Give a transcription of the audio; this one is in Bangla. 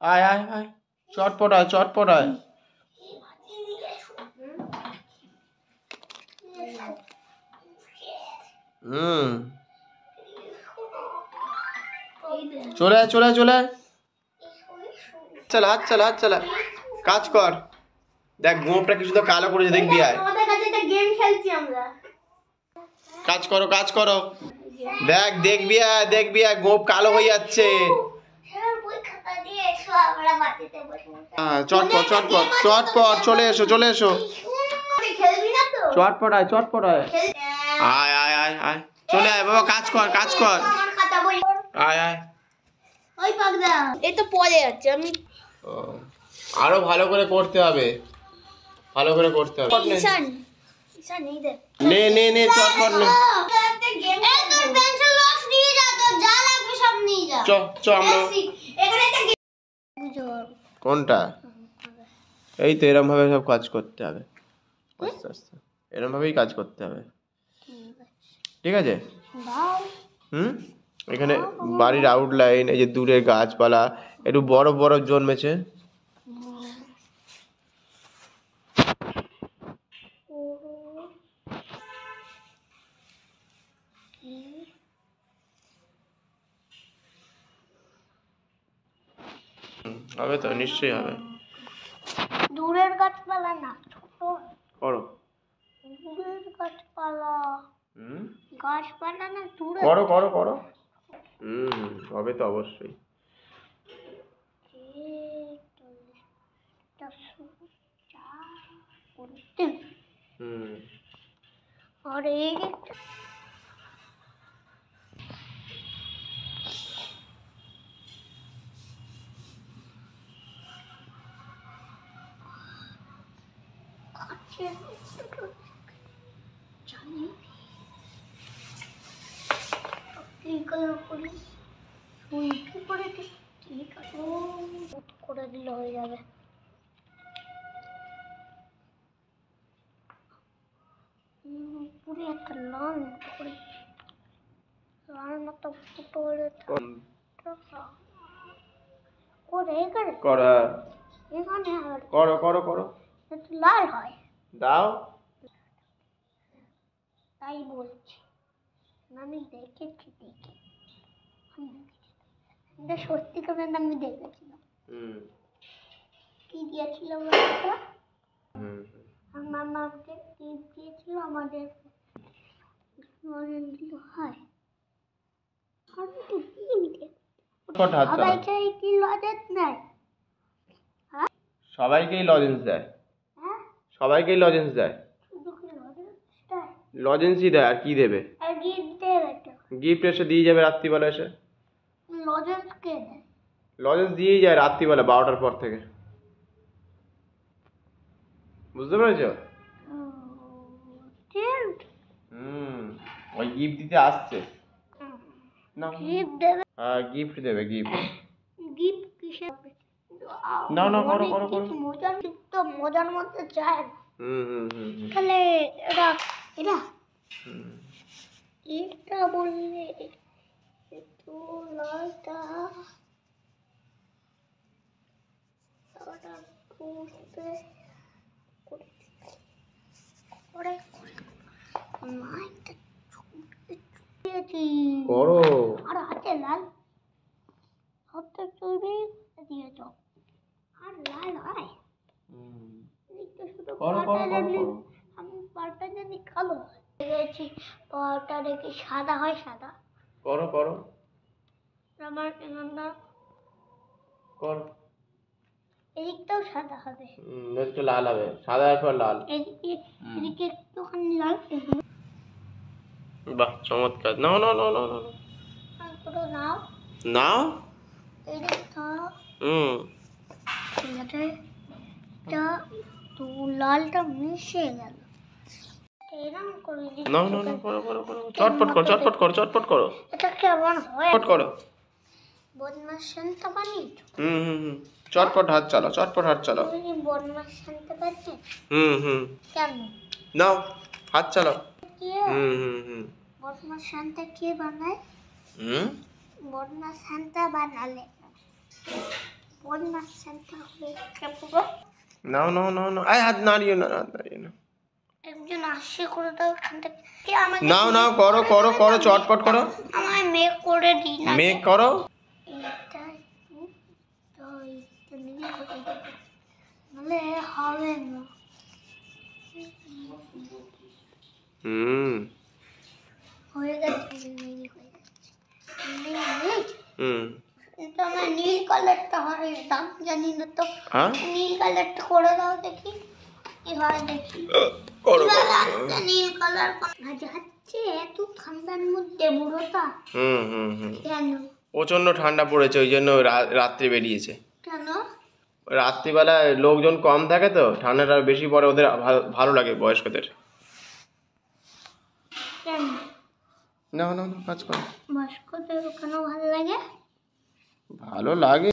আয় আয় আয়, চটপট আয়, চটপট আয়। চলে আয়, চলে আয়, চলে আয়। চালা, হাত চালা, হাত চালা, কাজ কর। দেখ গোপটা কিছু তো কালো করেছে, দেখবি আয়। কাজ করো, কাজ করো। দেখ, দেখবি আয়, দেখবি আয়, গোপ কালো হয়ে যাচ্ছে। চটপট চটপট চটপট, চলে এসো, চলে এসো। চটপট আয়, চটপট আয়। আয় আয় আয় আয়, চলে আয় বাবা, কাজ কর, কাজ কর। আয় আয়। এই তো পড়ে যাচ্ছে, আমি আরো ভালো করে করতে হবে, ভালো করে করতে হবে। ঈশান ঈশান এই দেখ, নে নে নে, চটপট নে। চ চ, আমরা কোনটা? এই তো এরম ভাবে সব কাজ করতে হবে, আস্তে আস্তে এরম ভাবেই কাজ করতে হবে, ঠিক আছে? এখানে বাড়ির আউটলাইন, এই যে দূরে গাছপালা একটু বড় বড় জন্মেছে। হবে তো, নিশ্চয়ই হবে। দূরের গাছপালা না, ছোট করো, দূরের গাছপালা, গাছপালা না দূরে। করো করো করো। হবে তো অবশ্যই। আর এই করে দিলে হয়ে যাবে। পুরো একটা লাল করে লাল মতো ফুটো করে এখানে করা, এখানে আর করো করো করো, একটু লাল হয়। দাও। তাই বলছি, আমি দেখেছি, এটা সত্যি করে আমি দেখেছিলাম। কি দিয়েছিলাম ওটা? আমার মাকে টিপ দিয়েছিল, আমাদের হয় সবাইকে কি লজেন্স দেয়? সবাইকেই লজেন্স দেয়, সবাইকেই লজেন্স দেয়, লজেন্সই দেয়, আর কি দেবে? আর গিফট দেবে তো, গিফট এসে দিয়ে যাবে রাত্রিবেলা এসে। লজেন্স কে দেয়? লজেন্স দিয়েই যায় রাত্রিবেলা 12টার পর থেকে, বুঝতে পেরেছ? ওই গিফট দিতে আসছে না, গিফট দেবে। হ্যাঁ গিফট দেবে, গিফট। গিফট কিসের? না না, করো করো করো। মজার তো মজার মধ্যে চায় না। তাহলে এটা এটা এটা বললে একটু লালটা বুঝতে করে করো। আর হাতে লাল হাতে চুরি দিয়েছ, আর লাল হয় আমি পাটা জানি কালো দেখেছি, পাটা দেখি সাদা হয়, সাদা। করো করো, আমার এখানটা করো, এদিকটাও সাদা হবে, একটু লাল হবে, সাদা পর লাল। এদিকে একটুখানি লাল। বাহ, চমৎকার। নাও নাও নাও নাও নাও পুরো নাও নাও। এইটা তো লালটা মিশে গেল, এরকম করে দিচ্ছি। নাও নাও নাও, করো করো করো, চটপট করো, চটপট করো, চটপট করো। এটা কেমন হয়? চটপট করো। বদমাশ শান্ত বানিয়েছো। চটপট হাত চালাও, চটপট হাত চালাও। তুমি বদমাশ শান্ত বানিয়েছো? কেন? নাও হাত চালাও। কে বদমাশ শান্ত কে বানায়? বদমাশ শান্ত বানালে বোন আসছেন তাহলে পুরো নাও নাও নাও নাও, এই হাত নাড়িও না, হাত নাড়িও না। একজন আসছে করে দাও এখান থেকে কে আমাকে নাও নাও, করো করো করো, চটপট করো, আমায় মেক করে দিই না মেক করো। এটা তো এটা নিয়ে করে দেবো নাহলে হবে না হুম হয়ে গেছে নীল হয়ে গেছে নীল হুম কিন্তু আমার নীল কালারটা হয় দাম জানি না তো হ্যাঁ নীল কালারটা করে দাও দেখি কি হয় দেখি করো এবার করো। একটা নীল কালার যাচ্ছে এত ঠান্ডার মধ্যে বুড়োটা হুম হুম হুম কেন প্রচন্ড ঠান্ডা পড়েছে, ওই জন্য রাত্রে বেরিয়েছে। কেন রাত্রিবেলায় লোকজন কম থাকে তো, ঠান্ডাটা বেশি পড়ে, ওদের ভালো লাগে বয়স্কদের। কেন না না না, কাজ করো। বয়স্কদের কেন ভালো লাগে ভালো লাগে।